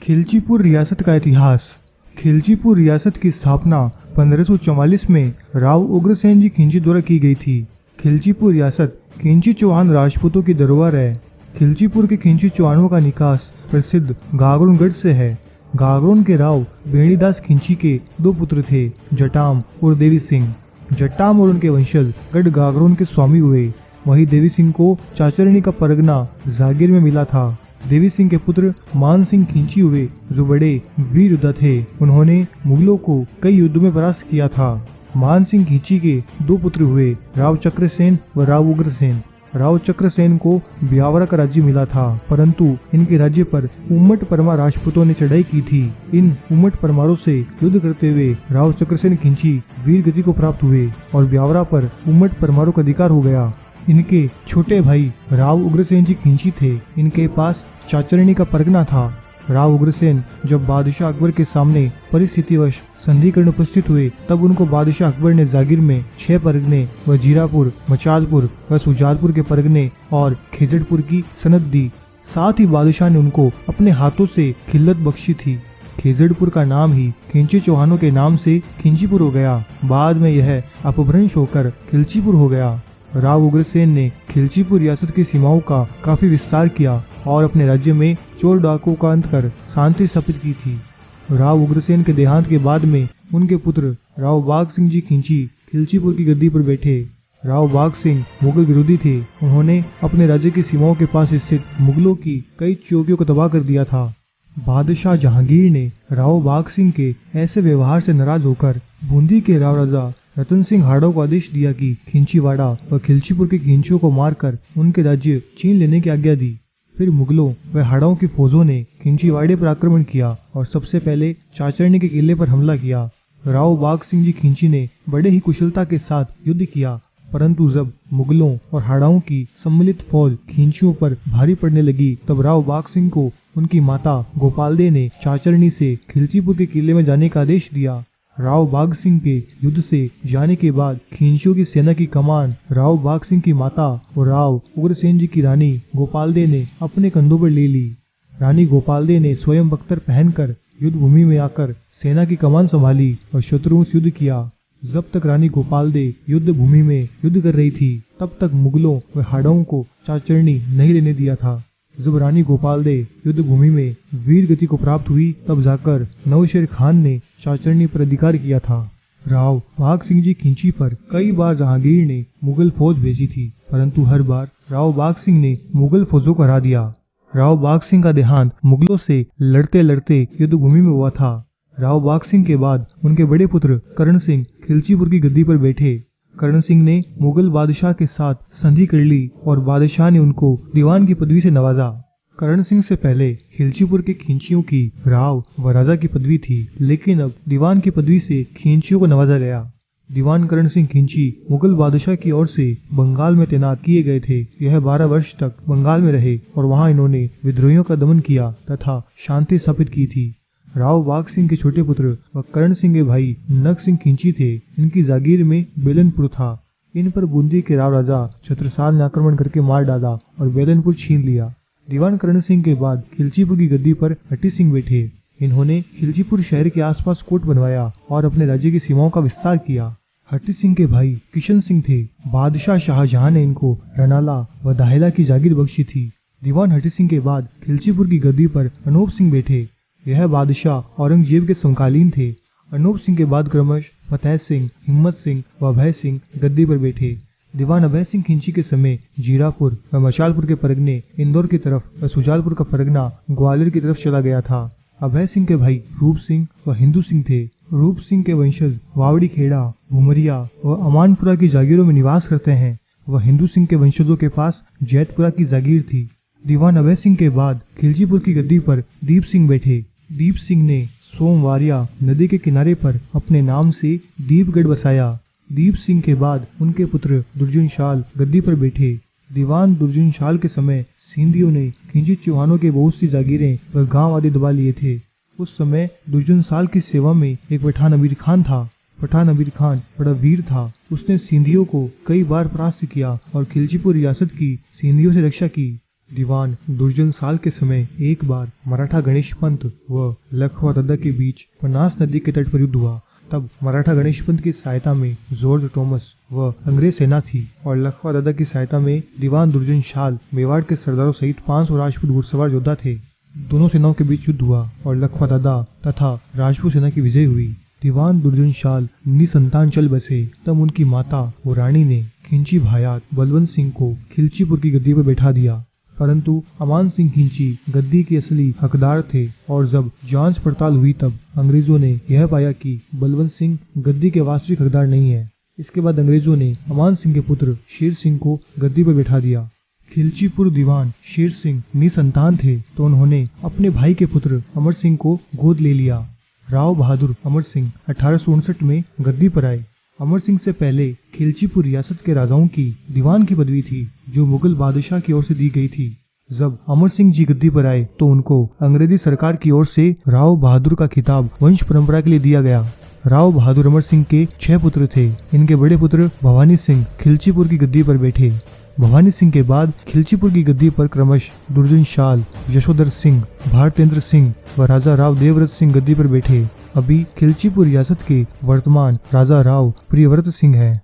खिलचीपुर रियासत का इतिहास। खिलचीपुर रियासत की स्थापना 1544 में राव उग्रसेन जी खिंची द्वारा की गई थी। खिलचीपुर रियासत खिंची चौहान राजपूतों की धरोहर है। खिलचीपुर के खिंची चौहानों का निकास प्रसिद्ध गागरोनगढ़ से है। गागरोन के राव बेणीदास खिंची के दो पुत्र थे, जटाम और देवी सिंह। जटाम और उनके वंशज गढ़ गागरोन के स्वामी हुए। वहीं देवी सिंह को चाचरनी का परगना जागीर में मिला था। देवी सिंह के पुत्र मान सिंह खिंची हुए, जो बड़े वीर योद्धा थे। उन्होंने मुगलों को कई युद्धों में परास्त किया था। मान सिंह खिंची के दो पुत्र हुए, राव चक्रसेन व राव उग्रसेन। राव चक्रसेन को ब्यावरा का राज्य मिला था, परंतु इनके राज्य पर उम्मट परमार राजपूतों ने चढ़ाई की थी। इन उम्मट परमारों से युद्ध करते हुए राव चक्रसेन खिंची वीर गति को प्राप्त हुए और ब्यावरा पर उम्मट परमारों का अधिकार हो गया। इनके छोटे भाई राव उग्रसेन जी खिंची थे। इनके पास चाचरनी का परगना था। राव उग्रसेन जब बादशाह अकबर के सामने परिस्थितिवश संधि करने उपस्थित हुए, तब उनको बादशाह अकबर ने जागीर में 6 परगने व जीरापुर, मचालपुर व सुजालपुर के परगने और खेजड़पुर की सनद दी। साथ ही बादशाह ने उनको अपने हाथों से खिल्लत बख्शी थी। खेजड़पुर का नाम ही खिंची चौहानों के नाम से खिंचीपुर हो गया। बाद में यह अपभ्रंश होकर खिलचीपुर हो गया। राव उग्रसेन ने खिलचीपुर रियासत की सीमाओं का काफी विस्तार किया और अपने राज्य में चोर डाकुओं का अंत कर शांति स्थापित की थी। राव उग्रसेन के देहांत के बाद में उनके पुत्र राव बाघ सिंह जी खिंची खिलचीपुर की गद्दी पर बैठे। राव बाघ सिंह मुगल विरोधी थे। उन्होंने अपने राज्य की सीमाओं के पास स्थित मुगलों की कई चौकियों को तबाह कर दिया था। बादशाह जहांगीर ने राव बाघ सिंह के ऐसे व्यवहार से नाराज होकर बूंदी के राव राजा रतन सिंह हाड़ो को आदेश दिया कि खिंचीवाड़ा व खिलचीपुर के खिंचियों को मारकर उनके राज्य छीन लेने की आज्ञा दी। फिर मुगलों व हाड़ों की फौजों ने खिंचीवाड़े पर आक्रमण किया और सबसे पहले चाचरनी के किले पर हमला किया। राव बाघ सिंह जी खिंची ने बड़े ही कुशलता के साथ युद्ध किया, परंतु जब मुगलों और हाड़ाओं की सम्मिलित फौज खिंचियों पर भारी पड़ने लगी, तब राव बाघ सिंह को उनकी माता गोपालदे ने चाचरनी से खिलचीपुर के किले में जाने का आदेश दिया। राव बाघ सिंह के युद्ध से जाने के बाद खिंचियों की सेना की कमान राव बाघ सिंह की माता और राव उग्रसेन जी की रानी गोपालदे ने अपने कंधों पर ले ली। रानी गोपालदे ने स्वयं बख्तर पहनकर युद्ध भूमि में आकर सेना की कमान संभाली और शत्रुओं से युद्ध किया। जब तक रानी गोपालदे युद्ध भूमि में युद्ध कर रही थी, तब तक मुगलों व हाड़ों को चाचरनी नहीं लेने दिया था। जब रानी गोपालदे युद्ध भूमि में वीर गति को प्राप्त हुई, तब जाकर नौशेर खान ने चाचरनी पर अधिकार किया था। राव बाघ सिंह जी खिंची पर कई बार जहांगीर ने मुगल फौज भेजी थी, परंतु हर बार राव बाघ सिंह ने मुगल फौजों को हरा दिया। राव बाघ सिंह का देहांत मुगलों से लड़ते लड़ते युद्ध भूमि में हुआ था। राव बाघ सिंह के बाद उनके बड़े पुत्र करण सिंह खिलचीपुर की गद्दी पर बैठे। करण सिंह ने मुगल बादशाह के साथ संधि कर ली और बादशाह ने उनको दीवान की पदवी से नवाजा। करण सिंह से पहले खिलचीपुर के खिंचियों की राव व राजा की पदवी थी, लेकिन अब दीवान की पदवी से खिंचियों को नवाजा गया। दीवान करण सिंह खिंची मुगल बादशाह की ओर से बंगाल में तैनात किए गए थे। यह 12 वर्ष तक बंगाल में रहे और वहां इन्होंने विद्रोहियों का दमन किया तथा शांति स्थापित की थी। राव बाघ सिंह के छोटे पुत्र व करण सिंह के भाई नग सिंह खिंची थे। इनकी जागीर में बेलनपुर था। इन पर बूंदी के राव राजा छत्रसाल ने आक्रमण करके मार डाला और बेलनपुर छीन लिया। दीवान करण सिंह के बाद खिलचीपुर की गद्दी पर हट्टी सिंह बैठे। इन्होंने खिलचीपुर शहर के आसपास कोट बनवाया और अपने राज्य की सीमाओं का विस्तार किया। हट्टी सिंह के भाई किशन सिंह थे। बादशाह शाहजहां ने इनको रनाला व दाहिला की जागीर बख्शी थी। दीवान हट्टी सिंह के बाद खिलचीपुर की गद्दी पर अनूप सिंह बैठे। यह बादशाह औरंगजेब के समकालीन थे। अनूप सिंह के बाद क्रमशः फतेह सिंह, हिम्मत सिंह व अभय सिंह गद्दी पर बैठे। दीवान अभय सिंह खिंची के समय जीरापुर व मचालपुर के परगने इंदौर की तरफ व सुजालपुर का परगना ग्वालियर की तरफ चला गया था। अभय सिंह के भाई रूप सिंह व हिंदू सिंह थे। रूप सिंह के वंशज वावड़ी खेड़ा, भुमरिया व अमानपुरा की जागीरों में निवास करते हैं। वह हिंदू सिंह के वंशजों के पास जैतपुरा की जागीर थी। दीवान अभय सिंह के बाद खिलचीपुर की गद्दी पर दीप सिंह बैठे। दीप सिंह ने सोमवारिया नदी के किनारे पर अपने नाम से दीपगढ़ बसाया। दीप सिंह के बाद उनके पुत्र दुर्जन शाल गद्दी पर बैठे। दीवान दुर्जन शाल के समय सिंधियों ने खिंची चौहानों के बहुत सी जागीरें व गांव आदि दबा लिए थे। उस समय दुर्जन शाल की सेवा में एक पठान अमीर खान था। पठान अमीर खान बड़ा वीर था। उसने सिंधियों को कई बार परास्त किया और खिलचीपुर रियासत की सिंधियों से रक्षा की। दीवान दुर्जनशाल के समय एक बार मराठा गणेश पंत व लखवा दद्दा के बीच बनास नदी के तट पर युद्ध हुआ। तब मराठा गणेश पंत की सहायता में जॉर्ज टॉमस व अंग्रेज सेना थी और लखवा दद्दा की सहायता में दीवान दुर्जनशाल मेवाड़ के सरदारों सहित 500 राजपूत घुड़सवार योद्धा थे। दोनों सेनाओं के बीच युद्ध हुआ और लखवा दद्दा तथा राजपूत सेना की विजय हुई। दीवान दुर्जनशाल निसंतान चल बसे। तब उनकी माता और रानी ने खिंची भायात बलवंत सिंह को खिलचीपुर की गद्दी पर बैठा दिया, परंतु अमान सिंह खिंची गद्दी के असली हकदार थे और जब जांच पड़ताल हुई तब अंग्रेजों ने यह पाया कि बलवंत सिंह गद्दी के वास्तविक हकदार नहीं है। इसके बाद अंग्रेजों ने अमान सिंह के पुत्र शेर सिंह को गद्दी पर बैठा दिया। खिलचीपुर दीवान शेर सिंह निसंतान थे तो उन्होंने अपने भाई के पुत्र अमर सिंह को गोद ले लिया। राव बहादुर अमर सिंह 1859 में गद्दी पर आए। अमर सिंह से पहले खिलचीपुर रियासत के राजाओं की दीवान की पदवी थी जो मुगल बादशाह की ओर से दी गई थी। जब अमर सिंह जी गद्दी पर आए तो उनको अंग्रेजी सरकार की ओर से राव बहादुर का खिताब वंश परंपरा के लिए दिया गया। राव बहादुर अमर सिंह के 6 पुत्र थे। इनके बड़े पुत्र भवानी सिंह खिलचीपुर की गद्दी पर बैठे। भवानी सिंह के बाद खिलचीपुर की गद्दी पर क्रमशः दुर्जनशाल, यशोधर सिंह, भारतेंद्र सिंह व राजा राव देवव्रत सिंह गद्दी पर बैठे। अभी खिलचीपुर रियासत के वर्तमान राजा राव प्रियव्रत सिंह हैं।